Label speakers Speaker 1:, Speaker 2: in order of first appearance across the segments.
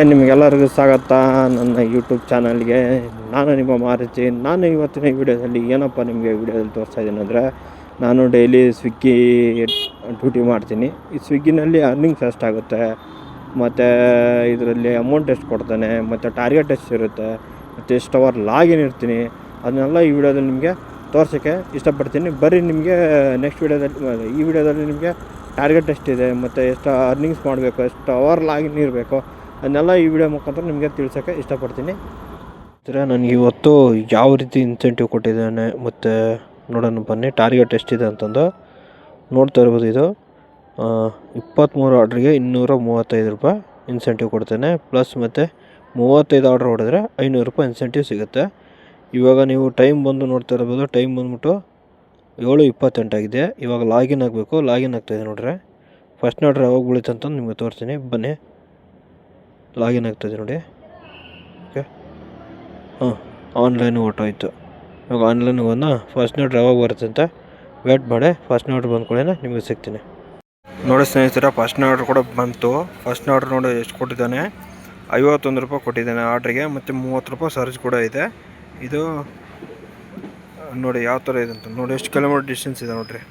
Speaker 1: ನಿಮಗೆಲ್ಲರಿಗೂ ಸ್ವಾಗತ ನನ್ನ ಯೂಟ್ಯೂಬ್ ಚಾನಲ್ಗೆ. ನಾನು ನಿಮ್ಮ ಮಾರುತಿ. ನಾನು ಇವತ್ತಿನ ವಿಡಿಯೋದಲ್ಲಿ ಏನಪ್ಪ ನಿಮಗೆ ವಿಡಿಯೋದಲ್ಲಿ ತೋರಿಸ್ತಾ ಇದ್ದೀನಿ ಅಂದರೆ, ನಾನು ಡೈಲಿ ಸ್ವಿಗ್ಗಿ ಡ್ಯೂಟಿ ಮಾಡ್ತೀನಿ. ಈ ಸ್ವಿಗ್ಗಿನಲ್ಲಿ ಅರ್ನಿಂಗ್ಸ್ ಎಷ್ಟಾಗುತ್ತೆ, ಮತ್ತು ಇದರಲ್ಲಿ ಅಮೌಂಟ್ ಎಷ್ಟು ಕೊಡ್ತಾನೆ, ಮತ್ತು ಟಾರ್ಗೆಟ್ ಎಷ್ಟಿರುತ್ತೆ, ಮತ್ತು ಎಷ್ಟು ಅವರ್ ಲಾಗಿನ್ ಇರ್ತೀನಿ, ಅದನ್ನೆಲ್ಲ ಈ ವಿಡಿಯೋದಲ್ಲಿ ನಿಮಗೆ ತೋರ್ಸೋಕ್ಕೆ ಇಷ್ಟಪಡ್ತೀನಿ. ಬರೀ ನಿಮಗೆ ನೆಕ್ಸ್ಟ್ ವಿಡಿಯೋದಲ್ಲಿ ಈ ವಿಡಿಯೋದಲ್ಲಿ ನಿಮಗೆ ಟಾರ್ಗೆಟ್ ಎಷ್ಟಿದೆ, ಮತ್ತು ಎಷ್ಟು ಅರ್ನಿಂಗ್ಸ್ ಮಾಡಬೇಕು, ಎಷ್ಟು ಅವರ್ ಲಾಗಿನ್ ಇರಬೇಕು, ಅದನ್ನೆಲ್ಲ ಈ ವಿಡಿಯೋ ಮುಖಾಂತರ ನಿಮಗೆ ತಿಳಿಸೋಕ್ಕೆ ಇಷ್ಟಪಡ್ತೀನಿ. ನನಗೆ ಇವತ್ತು ಯಾವ ರೀತಿ ಇನ್ಸೆಂಟಿವ್ ಕೊಟ್ಟಿದ್ದಾನೆ ಮತ್ತು ನೋಡೋಣ ಬನ್ನಿ. ಟಾರ್ಗೆಟ್ ಎಷ್ಟಿದೆ ಅಂತಂದು ನೋಡ್ತಾ ಇರ್ಬೋದು. ಇದು 23 ಆರ್ಡ್ರಿಗೆ 235 ರೂಪಾಯಿ ಇನ್ಸೆಂಟಿವ್ ಕೊಡ್ತಾನೆ. ಪ್ಲಸ್ ಮತ್ತು 35 ಆರ್ಡ್ರ್ ಹೊಡೆದ್ರೆ 500 ರೂಪಾಯಿ ಇನ್ಸೆಂಟಿವ್ ಸಿಗುತ್ತೆ. ಇವಾಗ ನೀವು ಟೈಮ್ ಬಂದು ನೋಡ್ತಾ ಇರ್ಬೋದು. ಟೈಮ್ ಬಂದ್ಬಿಟ್ಟು 7:28 ಆಗಿದೆ. ಇವಾಗ ಲಾಗಿನ್ ಆಗಬೇಕು. ಲಾಗಿನ್ ಆಗ್ತಾಯಿದೆ ನೋಡ್ರೆ. ಫಸ್ಟ್ ಆರ್ಡ್ರ್ ಯಾವಾಗ ಬೀಳುತ್ತೆ ಅಂತ ನಿಮಗೆ ತೋರಿಸ್ತೀನಿ ಬನ್ನಿ. ಲಾಗಿನ್ ಆಗ್ತಾಯಿದೆ ನೋಡಿ. ಓಕೆ, ಆನ್ಲೈನ್ ಹೊರ್ಟೋಯ್ತು. ಇವಾಗ ಆನ್ಲೈನ್ಗೆ ಬಂದು ಫಸ್ಟ್ ಆರ್ಡ್ರ್ ಯಾವಾಗ ಬರುತ್ತೆ ಅಂತ ವೇಟ್ ಮಾಡಿ. ಫಸ್ಟ್ ಆರ್ಡ್ರ್ ಬಂದ ಕೂಡ ನಿಮಗೆ ಸಿಗ್ತೀನಿ ನೋಡಿ ಸ್ನೇಹಿತರೆ. ಫಸ್ಟ್ ಆರ್ಡ್ರ್ ಕೂಡ ಬಂತು. ಫಸ್ಟ್ ಆರ್ಡ್ರ್ ನೋಡಿ ಎಷ್ಟು ಕೊಟ್ಟಿದ್ದಾನೆ, 51 ರೂಪಾಯಿ ಕೊಟ್ಟಿದ್ದಾನೆ ಆರ್ಡ್ರಿಗೆ. ಮತ್ತು 30 ರೂಪಾಯಿ ಚಾರ್ಜ್ ಕೂಡ ಇದೆ. ಇದು ನೋಡಿ ಯಾವ ಥರ ಇದೆ ಅಂತ ನೋಡಿ. ಎಷ್ಟು ಕಿಲೋಮೀಟ್ರ್ ಡಿಸ್ಟೆನ್ಸ್ ಇದೆ ನೋಡಿರಿ.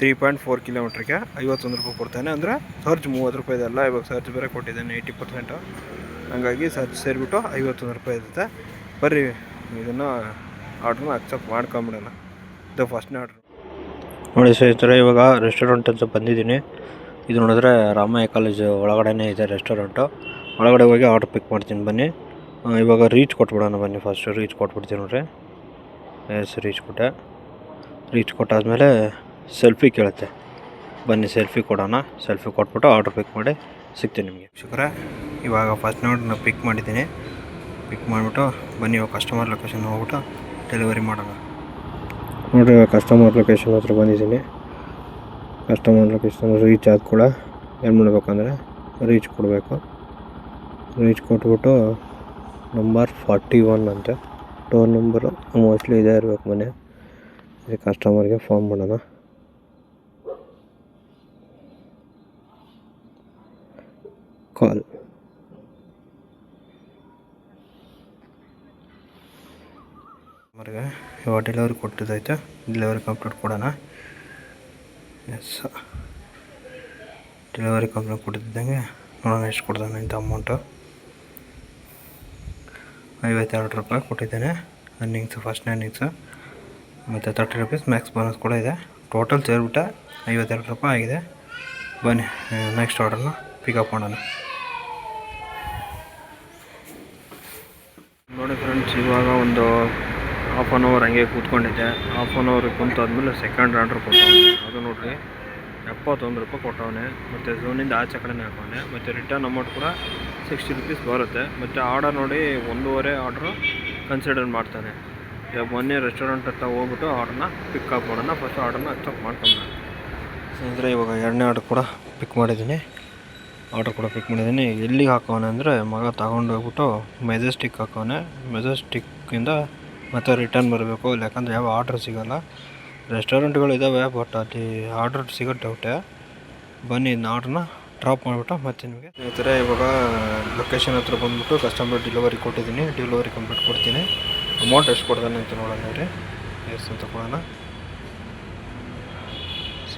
Speaker 1: 3.4 ಕಿಲೋಮೀಟ್ರಿಗೆ 51 ರೂಪಾಯಿ ಕೊಡ್ತಾನೆ. ಅಂದರೆ ಚಾರ್ಜ್ 30 ರೂಪಾಯಿ ಇದೆಲ್ಲ. ಇವಾಗ ಚಾರ್ಜ್ ಬೇರೆ ಕೊಟ್ಟಿದ್ದಾನೆ 80%. ಹಾಗಾಗಿ ಚಾರ್ಜ್ ಸೇರಿಬಿಟ್ಟು 51 ರೂಪಾಯಿ ಇರುತ್ತೆ. ಬರ್ರಿ ಇದನ್ನು ಆರ್ಡ್ರನ್ನ ಅಕ್ಸೆಪ್ಟ್ ಮಾಡ್ಕೊಂಬಿಡೋಣ. ಇದು ಫಸ್ಟ್ ಆರ್ಡ್ರು ನೋಡಿ ಸ್ನೇಹಿತರೆ. ಇವಾಗ ರೆಸ್ಟೋರೆಂಟ್ ಅಂತ ಬಂದಿದ್ದೀನಿ. ಇದು ನೋಡಿದ್ರೆ ರಾಮಯ್ಯ ಕಾಲೇಜು ಒಳಗಡೆ ಇದೆ ರೆಸ್ಟೋರೆಂಟು. ಒಳಗಡೆ ಹೋಗಿ ಆರ್ಡ್ರ್ ಪಿಕ್ ಮಾಡ್ತೀನಿ ಬನ್ನಿ. ಇವಾಗ ರೀಚ್ ಕೊಟ್ಬಿಡೋಣ ಬನ್ನಿ. ಫಸ್ಟ್ ರೀಚ್ ಕೊಟ್ಬಿಡ್ತೀನಿ ನೋಡ್ರಿ. ರೀಚ್ ಕೊಟ್ಟೆ. ರೀಚ್ ಕೊಟ್ಟಾದಮೇಲೆ ಸೆಲ್ಫಿ ಕೇಳುತ್ತೆ. ಬನ್ನಿ ಸೆಲ್ಫಿ ಕೊಡೋಣ. ಸೆಲ್ಫಿ ಕೊಟ್ಬಿಟ್ಟು ಆರ್ಡ್ರ್ ಪಿಕ್ ಮಾಡಿ ಸಿಗ್ತೀನಿ ನಿಮಗೆ. ಶುಕ್ರ ಇವಾಗ ಫಸ್ಟ್ ಆರ್ಡ್ರನ್ನ ಪಿಕ್ ಮಾಡಿದ್ದೀನಿ. ಪಿಕ್ ಮಾಡಿಬಿಟ್ಟು ಬನ್ನಿ ಇವಾಗ ಕಸ್ಟಮರ್ ಲೊಕೇಶನ್ ಹೋಗ್ಬಿಟ್ಟು ಡೆಲಿವರಿ ಮಾಡೋಣ ನೋಡಿರಿ. ಕಸ್ಟಮರ್ ಲೊಕೇಶನ್ ಹತ್ರ ಬಂದಿದ್ದೀನಿ. ಕಸ್ಟಮರ್ ಲೊಕೇಶನ್ ರೀಚ್ ಆದ ಕೂಡ ಏನು ಮಾಡಬೇಕಂದ್ರೆ ರೀಚ್ ಕೊಡಬೇಕು. ರೀಚ್ ಕೊಟ್ಬಿಟ್ಟು ನಂಬರ್ 41 ಅಂತೆ ಡೋರ್ ನಂಬರು ಮೋಸ್ಟ್ಲಿ ಇದೇ ಇರಬೇಕು ಮನೆ. ಇದು ಕಸ್ಟಮರ್ಗೆ ಫೋನ್ ಮಾಡೋಣ. ಕಾಲ್ ಇವಾಗ ಡೆಲಿವರಿ ಕೊಟ್ಟಿದ್ದೈತೆ. ಡೆಲಿವರಿ ಕಂಪ್ಲೀಟ್ ಕೊಡೋಣ. ಎಸ್, ಡೆಲಿವರಿ ಕಂಪ್ಲೀಟ್ ಕೊಟ್ಟಿದ್ದಂಗೆ ನೋಡೋಣ ಎಷ್ಟು ಕೊಡ್ತಾನೆ ಇಂಥ ಅಮೌಂಟು. 52 ರೂಪಾಯಿ ಕೊಟ್ಟಿದ್ದೇನೆ ಅರ್ನಿಂಗ್ಸು, ಫಸ್ಟ್ ಅರ್ನಿಂಗ್ಸು. ಮತ್ತು 30 ರೂಪೀಸ್ ಮ್ಯಾಕ್ಸ್ ಬೋನಸ್ ಕೂಡ ಇದೆ. ಟೋಟಲ್ ಸೇರಿಬಿಟ್ಟೆ 52 ರೂಪಾಯಿ ಆಗಿದೆ. ಬನ್ನಿ ನೆಕ್ಸ್ಟ್ ಆರ್ಡರ್ನ ಪಿಕಪ್ ಮಾಡೋಣ ನೋಡಿ ಫ್ರೆಂಡ್ಸ್. ಇವಾಗ ಒಂದು ಹಾಫ್ ಆನ್ ಅವರ್ ಹಂಗೆ ಕೂತ್ಕೊಂಡಿದ್ದೆ. ಹಾಫ್ ಆನ್ ಅವರ್ ಕುಂತಾದ್ಮೇಲೆ ಸೆಕೆಂಡ್ ಆರ್ಡ್ರ್ ಕೊಟ್ಟವನೆ. ಅದು ನೋಡಿರಿ 71 ರೂಪಾಯಿ ಕೊಟ್ಟವನೆ. ಮತ್ತು ಝೋನಿಂದ ಆಚೆ ಕಡೆನೇ ಹಾಕೋನೆ. ಮತ್ತು ರಿಟರ್ನ್ ಅಮೌಂಟ್ ಕೂಡ 60 ರೂಪೀಸ್ ಬರುತ್ತೆ. ಮತ್ತು ಆರ್ಡರ್ ನೋಡಿ 1.5 ಆರ್ಡ್ರು ಕನ್ಸಿಡರ್ ಮಾಡ್ತಾನೆ. ಇವಾಗ ಮೊನ್ನೆ ರೆಸ್ಟೋರೆಂಟ್ ಹತ್ರ ಹೋಗ್ಬಿಟ್ಟು ಆರ್ಡ್ರನ್ನ ಪಿಕ್ ಅಪ್ ಮಾಡೋಣ. ಫಸ್ಟ್ ಆರ್ಡ್ರನ್ನ ಅಕ್ಸೆಪ್ಟ್ ಮಾಡ್ಕೊಂಡ ಅಂದರೆ ಇವಾಗ 2ನೇ ಆರ್ಡ್ರ್ ಕೂಡ ಪಿಕ್ ಮಾಡಿದ್ದೀನಿ. ಆರ್ಡ್ರ್ ಕೂಡ ಪಿಕ್ ಮಾಡಿದ್ದೀನಿ. ಎಲ್ಲಿಗೆ ಹಾಕೋನೆ ಅಂದರೆ ಮಗ ತಗೊಂಡು ಹೋಗ್ಬಿಟ್ಟು ಮೆಜೆಸ್ಟಿಕ್ ಹಾಕೋನೆ. ಮೆಜೆಸ್ಟಿಕ್ಕಿಂದ ಮತ್ತು ರಿಟರ್ನ್ ಬರಬೇಕು. ಯಾಕಂದರೆ ಯಾವ ಆರ್ಡ್ರ್ ಸಿಗೋಲ್ಲ. ರೆಸ್ಟೋರೆಂಟ್ಗಳು ಇದ್ದಾವೆ ಬಟ್ ಅಲ್ಲಿ ಆರ್ಡ್ರ್ ಸಿಗೋ ಡೌಟೆ. ಬನ್ನಿ ಇನ್ನು ಆರ್ಡ್ರನ್ನ ಡ್ರಾಪ್ ಮಾಡಿಬಿಟ್ಟು ಮತ್ತೆ ನಿಮಗೆ ಸ್ನೇಹಿತರೆ ಇವಾಗ ಲೊಕೇಶನ್ ಹತ್ರ ಬಂದುಬಿಟ್ಟು ಕಸ್ಟಮರ್ ಡೆಲಿವರಿ ಕೊಟ್ಟಿದ್ದೀನಿ. ಡೆಲಿವರಿ ಕಂಪ್ಲೀಟ್ ಕೊಡ್ತೀನಿ. ಅಮೌಂಟ್ ಎಷ್ಟು ಕೊಡ್ತಾನೆ ಅಂತ ನೋಡೋಣ ರೀ. ಎಷ್ಟು ಅಂತ ಕೊಡೋಣ.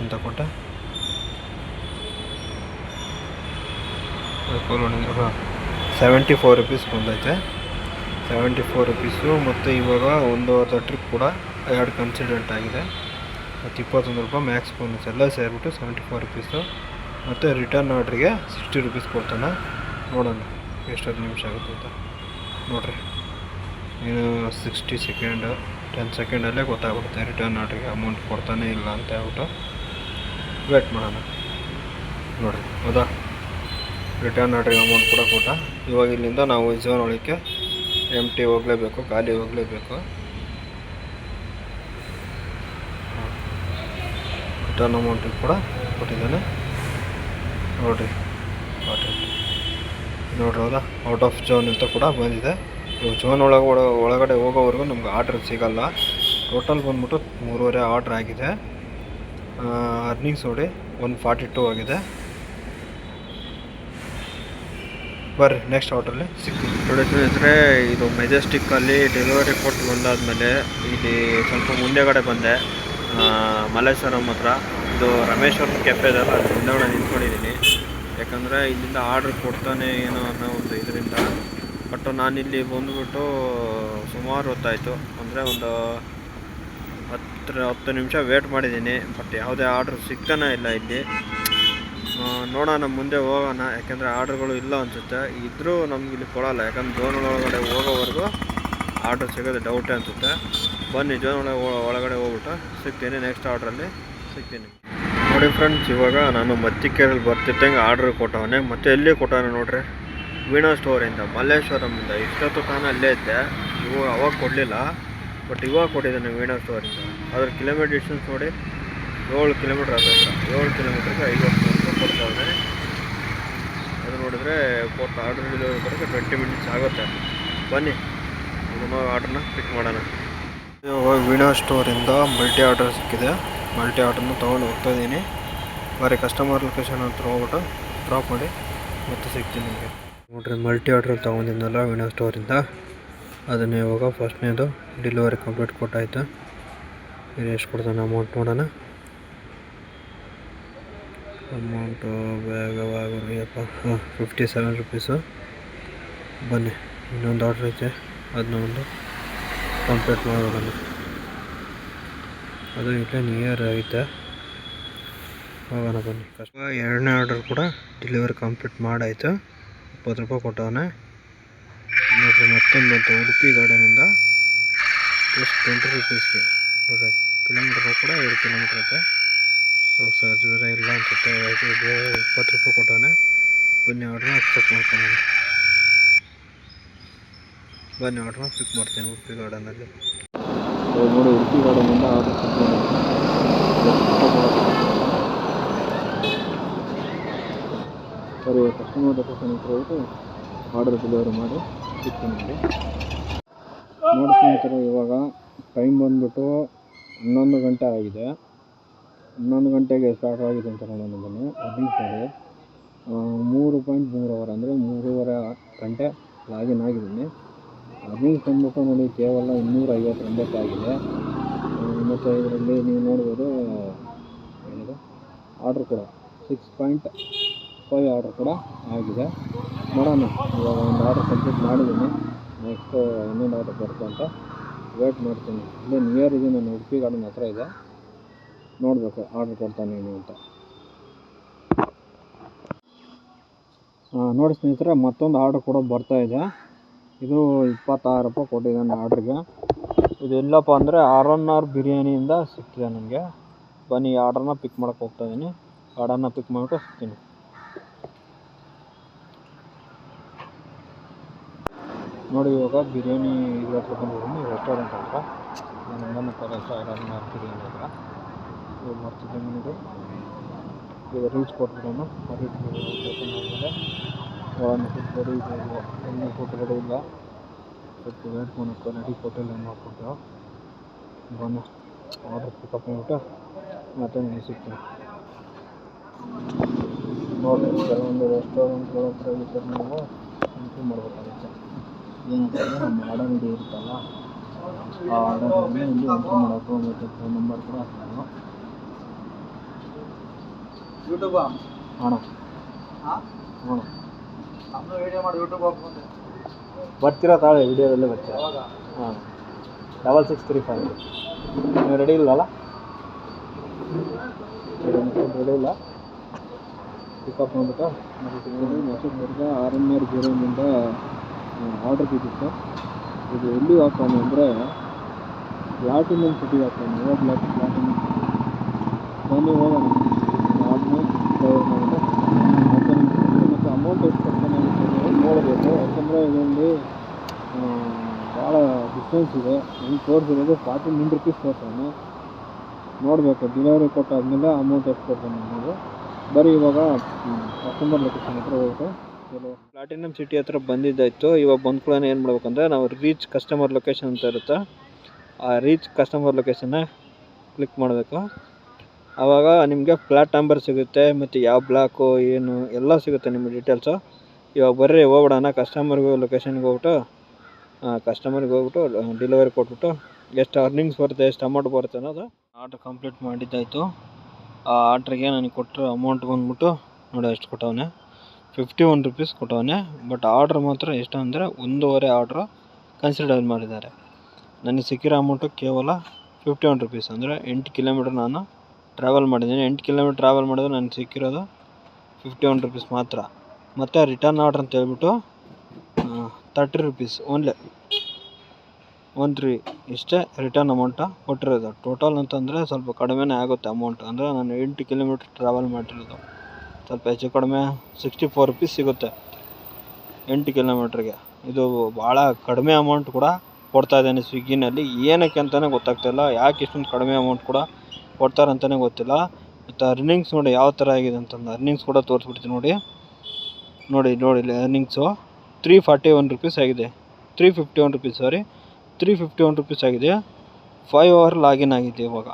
Speaker 1: ಅಂತ ಕೊಟ್ಟೆ 74 ರೂಪೀಸ್ ಬಂದೈತೆ. 74 ರೂಪೀಸು. ಮತ್ತು ಇವಾಗ 1 ಅವರ್ದ ಟ್ರಿಪ್ ಕೂಡ 2 ಕನ್ಸಿಡೆಂಟ್ ಆಗಿದೆ. ಮತ್ತು 21 ರೂಪಾಯಿ ಮ್ಯಾಕ್ಸ್ ಬೋನಸ್ ಎಲ್ಲ ಸೇರಿಬಿಟ್ಟು 74 ರೂಪೀಸು. ಮತ್ತು ರಿಟರ್ನ್ ಆರ್ಡ್ರಿಗೆ 60 ರೂಪೀಸ್ ಕೊಡ್ತಾನೆ. ನೋಡೋಣ ಎಷ್ಟೊತ್ತು ನಿಮಿಷ ಆಗುತ್ತೆ ಅಂತ ನೋಡಿರಿ. ಇನ್ನು 60 ಸೆಕೆಂಡ್ 10 ಸೆಕೆಂಡಲ್ಲೇ ಗೊತ್ತಾಗ್ಬಿಡುತ್ತೆ ರಿಟರ್ನ್ ಆರ್ಡ್ರಿಗೆ ಅಮೌಂಟ್ ಕೊಡ್ತಾನೆ ಇಲ್ಲ ಅಂತ ಹೇಳ್ಬಿಟ್ಟು. ವೇಟ್ ಮಾಡೋಣ ನೋಡಿರಿ. ಹೌದಾ, ರಿಟರ್ನ್ ಆರ್ಡ್ರಿಗೆ ಅಮೌಂಟ್ ಕೂಡ ಕೊಟ್ಟ. ಇವಾಗ ಇಲ್ಲಿಂದ ನಾವು ಝೋನ್ ಒಳಕ್ಕೆ ಎಂಟಿ ಹೋಗಲೇಬೇಕು, ಖಾಲಿ ಹೋಗಲೇಬೇಕು. ರಿಟರ್ನ್ ಅಮೌಂಟಿಗೆ ಕೂಡ ಕೊಟ್ಟಿದ್ದಾನೆ ನೋಡಿರಿ. ನೋಡ್ರಿ ಹೌದಾ, ಔಟ್ ಆಫ್ ಝೋನ್ ಅಂತ ಕೂಡ ಬಂದಿದೆ. ಇವಾಗ ಝೋನ್ ಒಳಗಡೆ ಹೋಗೋವರೆಗೂ ನಮ್ಗೆ ಆರ್ಡ್ರ್ ಸಿಗೋಲ್ಲ. ಟೋಟಲ್ ಬಂದ್ಬಿಟ್ಟು 3.5 ಆರ್ಡ್ರ್ ಆಗಿದೆ. ಅರ್ನಿಂಗ್ಸ್ ನೋಡಿ 142 ಆಗಿದೆ. ಬರ್ರಿ ನೆಕ್ಸ್ಟ್ ಆರ್ಡ್ರಲ್ಲಿ ಸಿಗ್ತೀವಿ. ನೋಡಿ ಸ್ನೇಹಿತರೆ, ಇದು ಮೆಜೆಸ್ಟಿಕ್ಕಲ್ಲಿ ಡೆಲಿವರಿ ಕೊಟ್ಟು ಬಂದಾದಮೇಲೆ ಇಲ್ಲಿ ಸ್ವಲ್ಪ ಮುಂದೆಗಡೆ ಬಂದೆ, ಮಲ್ಲೇಶ್ವರಂ ಹತ್ರ. ಇದು ರಮೇಶ್ವರಂ ಕೆಫೆ ಇದಲ್ಲ, ಅದು ಮುಂದೆಗಡೆ ನಿಂತ್ಕೊಂಡಿದ್ದೀನಿ. ಯಾಕಂದರೆ ಇಲ್ಲಿಂದ ಆರ್ಡ್ರ್ ಕೊಡ್ತಾನೆ ಏನೋ ಅನ್ನೋ ಒಂದು ಇದರಿಂದ. ಬಟ್ ನಾನಿಲ್ಲಿ ಬಂದುಬಿಟ್ಟು ಸುಮಾರು ಹೊತ್ತಾಯಿತು, ಅಂದರೆ ಒಂದು 10 ನಿಮಿಷ ವೇಟ್ ಮಾಡಿದ್ದೀನಿ. ಬಟ್ ಯಾವುದೇ ಆರ್ಡ್ರ್ ಸಿಗ್ತಾನೆ ಇಲ್ಲ ಇಲ್ಲಿ. ನೋಡೋಣ, ಮುಂದೆ ಹೋಗೋಣ. ಯಾಕೆಂದರೆ ಆರ್ಡ್ರ್ಗಳು ಇಲ್ಲ ಅನಿಸುತ್ತೆ. ಇದ್ದರೂ ನಮ್ಗೆ ಇಲ್ಲಿ ಕೊಡೋಲ್ಲ, ಯಾಕಂದ್ರೆ ಝೋನ್ ಒಳಗಡೆ ಹೋಗೋವರೆಗೂ ಆರ್ಡ್ರ್ ಸಿಗೋದು ಡೌಟೇ ಅನಿಸುತ್ತೆ. ಬನ್ನಿ, ಝೋನ್ ಒಳಗಡೆ ಹೋಗ್ಬಿಟ್ಟು ಸಿಗ್ತೀನಿ, ನೆಕ್ಸ್ಟ್ ಆರ್ಡ್ರಲ್ಲಿ ಸಿಗ್ತೀನಿ. ನೋಡಿ ಫ್ರೆಂಡ್ಸ್, ಇವಾಗ ನಾನು ಮತ್ತಿಕೆರೆಯಲ್ಲಿ ಬರ್ತಿದ್ದಂಗೆ ಆರ್ಡ್ರ್ ಕೊಟ್ಟವನೆ. ಮತ್ತೆ ಎಲ್ಲಿ ಕೊಟ್ಟವನೆ ನೋಡ್ರಿ, ವೀಣಾ ಸ್ಟೋರಿಂದ, ಮಲ್ಲೇಶ್ವರಮಿಂದ. ಇಷ್ಟೊತ್ತು ತಾನು ಅಲ್ಲೇ ಇದ್ದೆ, ಅವಾಗ ಕೊಡಲಿಲ್ಲ, ಬಟ್ ಇವಾಗ ಕೊಟ್ಟಿದ್ದಾನೆ ವೀಣಾ ಸ್ಟೋರಿಂದ. ಅದ್ರ ಕಿಲೋಮೀಟರ್ ಡಿಸ್ಟೆನ್ಸ್ ನೋಡಿ, 7 ಕಿಲೋಮೀಟ್ರ್ ಆಗುತ್ತೆ. 7 ಕಿಲೋಮೀಟ್ರಿಗೆ 50 ರೂಪಾಯಿ ಕೊಡ್ತಾವೆ. ಅದು ನೋಡಿದ್ರೆ ಕೊಟ್ಟು ಆರ್ಡ್ರ್ ಡೆಲಿವರಿ ಬರೋಕ್ಕೆ 20 ಮಿನಿಟ್ಸ್ ಆಗುತ್ತೆ. ಬನ್ನಿ, ಇದನ್ನು ಆರ್ಡ್ರನ್ನ ಪಿಕ್ ಮಾಡೋಣ. ಇವಾಗ ವೀಣಾ ಸ್ಟೋರಿಂದ ಮಲ್ಟಿ ಆರ್ಡರ್ ಸಿಕ್ಕಿದೆ. ಮಲ್ಟಿ ಆರ್ಡ್ರನ್ನ ತೊಗೊಂಡು ಹೋಗ್ತಾ ಇದ್ದೀನಿ. ಬರೀ ಕಸ್ಟಮರ್ ಲೊಕೇಶನ್ ಹತ್ರ ಹೋಗ್ಬಿಟ್ಟು ಡ್ರಾಪ್ ಮಾಡಿ ಮತ್ತೆ ಸಿಗ್ತೀನಿ ನಿಮಗೆ. ನೋಡ್ರಿ, ಮಲ್ಟಿ ಆರ್ಡ್ರಲ್ಲಿ ತೊಗೊಂಡಿದ್ನಲ್ಲ ವೀಣಾ ಸ್ಟೋರಿಂದ, ಅದನ್ನೇ ಇವಾಗ ಫಸ್ಟ್ನೇದು ಡೆಲಿವರಿ ಕಂಪ್ಲೀಟ್ ಕೊಟ್ಟಾಯ್ತು. ಇದು ಎಷ್ಟು ಕೊಡ್ತಾನೆ ಅಮೌಂಟ್ ನೋಡೋಣ. ಅಮೌಂಟು ಬೇಗವಾಗಪ್ಪ, 57 ರುಪೀಸು. ಬನ್ನಿ, ಇನ್ನೊಂದು ಆರ್ಡ್ರ್ ಐತೆ, ಅದನ್ನ ಒಂದು ಕಂಪ್ಲೀಟ್ ಮಾಡೋಣ. ಅದು ಇಲ್ಲೇ ನಿಯರ್ ಐತೆ, ಹೋಗೋಣ ಬನ್ನಿ. ಎರಡನೇ ಆರ್ಡರ್ ಕೂಡ ಡೆಲಿವರಿ ಕಂಪ್ಲೀಟ್ ಮಾಡಾಯ್ತು. 20 ರೂಪಾಯಿ ಕೊಟ್ಟವನೆ. ನೋಡಿರಿ, ಮತ್ತೊಂದು ಬಂತು ಉಡುಪಿ ಗಾರ್ಡನಿಂದ, ಜಸ್ಟ್ 20 ರುಪೀಸ್ಗೆ. ನೋಡಿರಿ, ಕಿಲೋಮೀಟ್ರ್ ಕೂಡ 2 ಕಿಲೋಮೀಟ್ರ್ ಐತೆ. ಸರ್ಜ್ ಬೇರೆ ಇಲ್ಲ ಅನ್ಸುತ್ತೆ. 20 ರೂಪಾಯಿ ಕೊಟ್ಟವನೆ. ಬನ್ನಿ, ಆರ್ಡ್ರನ್ನ ಅಕ್ಸೆಪ್ಟ್ ಮಾಡ್ಕೊಂಡು ಬನ್ನಿ, ಆರ್ಡ್ರನ್ನ ಪಿಕ್ ಮಾಡ್ತೀನಿ ಉಡುಪಿ ಗಾರ್ಡನಲ್ಲಿ. ನೋಡಿ, ಉಡುಪಿ ಗಾರ್ಡನಿಂದ ಆರ್ಡ್ರ್ ಪಿಕ್ ಮಾಡಿ ಸರಿ, ಕಸ್ಟಮರ್ ಲೊಕೇಶನ್ ಹತ್ರ ಹೋಗಿ ಆರ್ಡರ್ ಡೆಲಿವರಿ ಮಾಡಿ ಸಿಗ್ತೀನಿ ನಿಮಗೆ. ನೋಡಿ ಸ್ನೇಹಿತರೆ, ಇವಾಗ ಟೈಮ್ ಬಂದುಬಿಟ್ಟು 11 ಗಂಟೆ ಆಗಿದೆ. 11 ಗಂಟೆಗೆ ಸ್ಟಾರ್ಟ್ ಆಗಿದೆ ಅಂತ ನೋಡೋಣ. ಬನ್ನಿ, ಅರ್ನಿಂಗ್ ಮಾಡಿ 3.3 ಅವರ್, ಅಂದರೆ 3.5 ಗಂಟೆ ಲಾಗಿನ್ ಆಗಿದ್ದೀನಿ. ಅರ್ನಿಂಗ್ಸ್ ಬಂದ್ಬಿಟ್ಟು ನೋಡಿ, ಕೇವಲ 259 ಆಗಿದೆ. ಮತ್ತು ಇದರಲ್ಲಿ ನೀವು ನೋಡ್ಬೋದು ಏನಿದೆ ಆರ್ಡ್ರ್ ಕೂಡ 6.5 ಆರ್ಡ್ರ್ ಕೂಡ ಆಗಿದೆ. ನೋಡೋಣ, ಇವಾಗ ಒಂದು ಆರ್ಡ್ರ್ ಕಂಪ್ಲೀಟ್ ಮಾಡಿದ್ದೀನಿ. ನೆಕ್ಸ್ಟು ಇನ್ನೊಂದು ಆರ್ಡ್ರ್ ಬರುತ್ತೆ ಅಂತ ವೇಟ್ ಮಾಡ್ತೀನಿ. ಇಲ್ಲೇ ನಿಯರ್ ಇದೆ, ನಾನು ಉಡುಪಿ ಗಾರ್ಡನ್ ಹತ್ರ ಇದೆ. ನೋಡಬೇಕು ಆರ್ಡ್ರ್ ಕೊಡ್ತಾನೆ ಏನು ಅಂತ. ನೋಡಿ ಸ್ನೇಹಿತರೆ, ಮತ್ತೊಂದು ಆರ್ಡ್ರ್ ಕೂಡ ಬರ್ತಾಯಿದೆ. ಇದು 26 ರೂಪಾಯಿ ಕೊಟ್ಟಿದ್ದಾನೆ ಆರ್ಡ್ರಿಗೆ. ಇದು ಎಲ್ಲಪ್ಪ ಅಂದರೆ RNR ಬಿರಿಯಾನಿಯಿಂದ ಸಿಕ್ಕಿದೆ ನನಗೆ. ಬನ್ನಿ, ಆರ್ಡ್ರನ್ನ ಪಿಕ್ ಮಾಡೋಕ್ಕೆ ಹೋಗ್ತಾಯಿದ್ದೀನಿ. ಆರ್ಡರ್ನ ಪಿಕ್ ಮಾಡಿಬಿಟ್ಟು ಸಿಗ್ತೀನಿ. ನೋಡಿ, ಇವಾಗ ಬಿರಿಯಾನಿ ಇದ್ರ ಹತ್ರ ಬಂದಿದ್ದೀನಿ, ರೆಸ್ಟೋರೆಂಟ್ ಹತ್ರ. ನಾನು ನನ್ನ ಪ್ಯಾಲೇಸ್ RNR ಬಿರಿಯಾನಿ ಹತ್ರ ಇದು ಮಾಡ್ತಿದ್ದೆ. ನನಗೆ ಈಗ ರೀಚ್ ಕೊಟ್ಬಿಡೋಣ. ರೀಚ್ ಆದಮೇಲೆ ಒಳಗೆ ಫುಡ್ ರೆಡಿ ಇದೆ, ಇನ್ನೂ ಫುಡ್ ರೆಡಿ ಇಲ್ಲ. ಸ್ವಲ್ಪ ವೇಟ್ ಮಾಡೋಕ್ಕೆ ರೆಡಿ ಕೊಟ್ಟಿಲ್ಲ ಮಾಡಿಕೊಟ್ಟು. ಬನ್ನಿ, ಆರ್ಡ್ರ್ ಪಿಕಪ್ ಮಾಡಿಬಿಟ್ಟು ಮತ್ತೆ ನನಗೆ ಸಿಗ್ತೀನಿ. ನೋಡಿ, ಕೆಲವೊಂದು ರೆಸ್ಟೋರೆಂಟ್ಗಳ ಹತ್ರ ಈ ಥರ ನಾವು ಎಂಟ್ರಿ ಮಾಡಬೇಕಾಗುತ್ತೆ. ಏನಂತಂದರೆ ನಮ್ಮ ಆರ್ಡರ್ ರೆಡಿ ಇರುತ್ತಲ್ಲ, ಆ ಆರ್ಡರ್ನ ಇಲ್ಲಿ ಎಂಟ್ರಿ ಮಾಡೋಕ್ಕೂ ಮತ್ತು ಫೋನ್ ನಂಬರ್ ಕೂಡ ಹಾಕ್ತೀನಿ. ಯೂಟ್ಯೂಬಾ ಅಣ್ಣ? ಹ್ಞೂ, ವೀಡಿಯೋ ಮಾಡಿ ಯೂಟ್ಯೂಬ್ ಹಾಕ್ಬೋದು. ಬರ್ತೀರಾ ತಾಳೆ, ವೀಡಿಯೋದಲ್ಲೇ ಬರ್ತೀರಾ? ಹಾಂ, 6635. ನೀವು ರೆಡಿ ಇಲ್ಲಲ್ಲ? ರೆಡಿ ಇಲ್ಲ. ಪಿಕಪ್ ಮಾಡಿಬಿಟ್ಟು ಮತ್ತೆ RNR ಬಿರಿಯಾನಿಯಿಂದ ಆರ್ಡ್ರ್ ಬಿದ್ದಿತ್ತು. ಇದು ಎಲ್ಲಿ ಹಾಕೋಣ ಅಂದರೆ ಪ್ಲಾಟಿನಮ್ ಸಿಟಿಗೆ ಹಾಕೋಣ. Platinum city. ಬನ್ನಿ, ಹೋಗೋಣ. ಆರ್ಡ್ರನ್ನ ಡ್ರೈವರ್ ಮಾಡಿಬಿಟ್ಟು ಮತ್ತು ಅಮೌಂಟ್ ಎಷ್ಟು ಕೊಡ್ತಾನೆ ಅಂತ ನೋಡಬೇಕು. ಯಾಕಂದರೆ ಇದರಲ್ಲಿ ಭಾಳ ಡಿಸ್ಟೆನ್ಸ್ ಇದೆ. ನನಗೆ ತೋರಿಸಿರೋದು 49 ರುಪೀಸ್ ತೋರಿಸೋಣ. ನೋಡಬೇಕು, ಡೆಲಿವರಿ ಕೊಟ್ಟಾದ್ಮೇಲೆ ಅಮೌಂಟ್ ಎಷ್ಟು ಕೊಡ್ತಾನೆ ಅನ್ನೋದು. ಬರೀ ಇವಾಗ ಕಸ್ಟಮರ್ ಲೊಕೇಶನ್ ಹತ್ರ ಹೋಗ್ಬಿಟ್ಟು ಪ್ಲಾಟಿನಮ್ ಸಿಟಿ ಹತ್ರ ಬಂದಿದ್ದಾಯಿತು. ಇವಾಗ ಬಂದ ಕೂಡ ಏನು ಮಾಡ್ಬೇಕಂದ್ರೆ, ನಾವು ರೀಚ್ ಕಸ್ಟಮರ್ ಲೊಕೇಶನ್ ಅಂತ ಇರುತ್ತೆ, ಆ ರೀಚ್ ಕಸ್ಟಮರ್ ಲೊಕೇಶನ್ನ ಕ್ಲಿಕ್ ಮಾಡಬೇಕು. ಆವಾಗ ನಿಮಗೆ ಫ್ಲ್ಯಾಟ್ ನಂಬರ್ ಸಿಗುತ್ತೆ, ಮತ್ತು ಯಾವ ಬ್ಲಾಕು ಏನು ಎಲ್ಲ ಸಿಗುತ್ತೆ ನಿಮ್ಮ ಡೀಟೇಲ್ಸು. ಇವಾಗ ಬರ್ರಿ ಹೋಗ್ಬಿಡೋಣ ಕಸ್ಟಮರ್ಗೆ ಲೊಕೇಶನ್ಗೆ ಹೋಗ್ಬಿಟ್ಟು ಡೆಲಿವರಿ ಕೊಟ್ಬಿಟ್ಟು ಎಷ್ಟು ಅರ್ನಿಂಗ್ಸ್ ಬರುತ್ತೆ ಎಷ್ಟು ಅಮೌಂಟ್ ಬರುತ್ತೆ ಅನ್ನೋದು ಆರ್ಡ್ರ್ ಕಂಪ್ಲೀಟ್ ಮಾಡಿದ್ದಾಯಿತು. ಆ ಆರ್ಡ್ರಿಗೆ ನನಗೆ ಕೊಟ್ಟರು ಅಮೌಂಟ್ ಬಂದ್ಬಿಟ್ಟು ನೋಡಿ ಎಷ್ಟು ಕೊಟ್ಟವನೆ, 51 ರೂಪೀಸ್ ಕೊಟ್ಟವನೆ. ಬಟ್ ಆರ್ಡ್ರ್ ಮಾತ್ರ ಎಷ್ಟು ಅಂದರೆ 1.5 ಆರ್ಡ್ರು ಕನ್ಸಿಡರ್ ಮಾಡಿದ್ದಾರೆ. ನನಗೆ ಸಿಕ್ಕಿರೋ ಅಮೌಂಟು ಕೇವಲ 51 ರೂಪೀಸ್, ಅಂದರೆ 8 ಕಿಲೋಮೀಟ್ರ್ ನಾನು ಟ್ರಾವೆಲ್ ಮಾಡಿದ್ದೀನಿ. 8 ಕಿಲೋಮೀಟ್ರ್ ಟ್ರಾವೆಲ್ ಮಾಡಿದ್ರೆ ನನಗೆ ಸಿಕ್ಕಿರೋದು 51 ರೂಪೀಸ್ ಮಾತ್ರ. ಮತ್ತು ರಿಟರ್ನ್ ಆರ್ಡ್ರ್ ಅಂತ ಹೇಳ್ಬಿಟ್ಟು 30 ರೂಪೀಸ್ ಓನ್ಲಿ 13 ಇಷ್ಟೇ ರಿಟರ್ನ್ ಅಮೌಂಟ ಕೊಟ್ಟಿರೋದು. ಟೋಟಲ್ ಅಂತಂದರೆ ಸ್ವಲ್ಪ ಕಡಿಮೆನೇ ಆಗುತ್ತೆ ಅಮೌಂಟ್, ಅಂದರೆ ನಾನು 8 ಕಿಲೋಮೀಟ್ರ್ ಟ್ರಾವೆಲ್ ಮಾಡಿರೋದು. ಸ್ವಲ್ಪ ಹೆಚ್ಚು ಕಡಿಮೆ 64 ರೂಪೀಸ್ ಸಿಗುತ್ತೆ 8 ಕಿಲೋಮೀಟ್ರಿಗೆ. ಇದು ಭಾಳ ಕಡಿಮೆ ಅಮೌಂಟ್ ಕೂಡ ಕೊಡ್ತಾಯಿದ್ದೇನೆ ಸ್ವಿಗ್ಗಿನಲ್ಲಿ. ಏನಕ್ಕೆ ಅಂತಲೇ ಗೊತ್ತಾಗ್ತಾಯಿಲ್ಲ, ಯಾಕೆ ಇಷ್ಟೊಂದು ಕಡಿಮೆ ಅಮೌಂಟ್ ಕೂಡ ಕೊಡ್ತಾರೆ ಅಂತಲೇ ಗೊತ್ತಿಲ್ಲ. ಮತ್ತು ಅರ್ನಿಂಗ್ಸ್ ನೋಡಿ ಯಾವ ಥರ ಆಗಿದೆ ಅಂತಂದು ಅರ್ನಿಂಗ್ಸ್ ಕೂಡ ತೋರಿಸ್ಬಿಡ್ತೀನಿ ನೋಡಿ ಅರ್ನಿಂಗ್ಸು 341 ರೂಪೀಸ್ ಆಗಿದೆ. 351 ರೂಪೀಸ್ 351 ರೂಪೀಸ್ ಆಗಿದೆ. 5 ಅವರ್ ಲಾಗಿನ್ ಆಗಿದೆ. ಇವಾಗ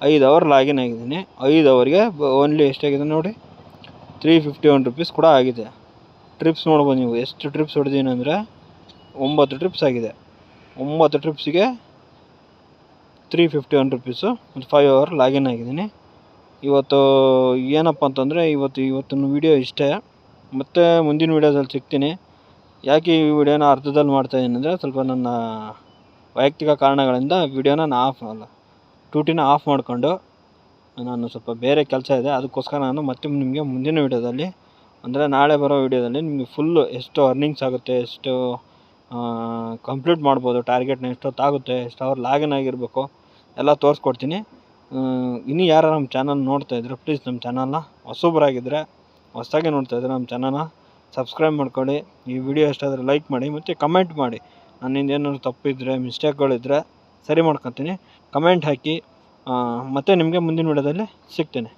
Speaker 1: 5 ಅವರ್ ಲಾಗಿನ್ ಆಗಿದ್ದೀನಿ. 5 ಅವರ್ಗೆ ಓನ್ಲಿ ಎಷ್ಟಾಗಿದೆ ನೋಡಿ 351 ರೂಪೀಸ್ ಕೂಡ ಆಗಿದೆ. ಟ್ರಿಪ್ಸ್ ನೋಡ್ಬೋದು ನೀವು ಎಷ್ಟು ಟ್ರಿಪ್ಸ್ ಹೊಡೆದೀನಿ ಅಂದರೆ 9 ಟ್ರಿಪ್ಸ್ ಆಗಿದೆ. 9 ಟ್ರಿಪ್ಸಿಗೆ 351 ರೂಪೀಸು ಮತ್ತು 5 ಅವರ್ ಲಾಗಿನ್ ಆಗಿದ್ದೀನಿ. ಇವತ್ತು ಏನಪ್ಪ ಅಂತಂದರೆ ಇವತ್ತಿನ ವೀಡಿಯೋ ಇಷ್ಟೇ. ಮತ್ತು ಮುಂದಿನ ವೀಡಿಯೋದಲ್ಲಿ ಸಿಗ್ತೀನಿ. ಯಾಕೆ ಈ ವಿಡಿಯೋನ ಅರ್ಧದಲ್ಲಿ ಮಾಡ್ತಾಯಿದ್ದೀನಿ ಅಂದರೆ ಸ್ವಲ್ಪ ನನ್ನ ವೈಯಕ್ತಿಕ ಕಾರಣಗಳಿಂದ ವಿಡಿಯೋನ ಟೂಟಿನ ಆಫ್ ಮಾಡಿಕೊಂಡು ನಾನು ಸ್ವಲ್ಪ ಬೇರೆ ಕೆಲಸ ಇದೆ, ಅದಕ್ಕೋಸ್ಕರ ನಾನು ಮತ್ತೆ ನಿಮಗೆ ಮುಂದಿನ ವೀಡಿಯೋದಲ್ಲಿ ಅಂದರೆ ನಾಳೆ ಬರೋ ವೀಡಿಯೋದಲ್ಲಿ ನಿಮಗೆ ಫುಲ್ಲು ಎಷ್ಟು ಅರ್ನಿಂಗ್ಸ್ ಆಗುತ್ತೆ, ಎಷ್ಟು ಕಂಪ್ಲೀಟ್ ಮಾಡ್ಬೋದು, ಟಾರ್ಗೆಟ್ನ ಎಷ್ಟೊತ್ತಾಗುತ್ತೆ, ಎಷ್ಟು ಅವರ್ ಲಾಗಿನ್ ಆಗಿರಬೇಕು ಎಲ್ಲ ತೋರಿಸ್ಕೊಡ್ತೀನಿ. ಇನ್ನೂ ಯಾರು ನಮ್ಮ ಚಾನಲ್ ನೋಡ್ತಾಯಿದ್ರೆ ಪ್ಲೀಸ್ ನಮ್ಮ ಚಾನಲ್ನ ಹೊಸದಾಗಿ ನೋಡ್ತಾಯಿದ್ರೆ ನಮ್ಮ ಚಾನಲ್ನ ಸಬ್ಸ್ಕ್ರೈಬ್ ಮಾಡ್ಕೊಳ್ಳಿ. ಈ ವಿಡಿಯೋ ಎಷ್ಟಾದರೆ ಲೈಕ್ ಮಾಡಿ ಮತ್ತು ಕಮೆಂಟ್ ಮಾಡಿ. ನನ್ನಿಂದ ಏನಾದ್ರು ತಪ್ಪಿದ್ರೆ ಮಿಸ್ಟೇಕ್ಗಳಿದ್ದರೆ ಸರಿ ಮಾಡ್ಕೊತೀನಿ. ಕಮೆಂಟ್ ಹಾಕಿ. ಮತ್ತು ನಿಮಗೆ ಮುಂದಿನ ವಿಡಿಯೋದಲ್ಲಿ ಸಿಗ್ತೇನೆ.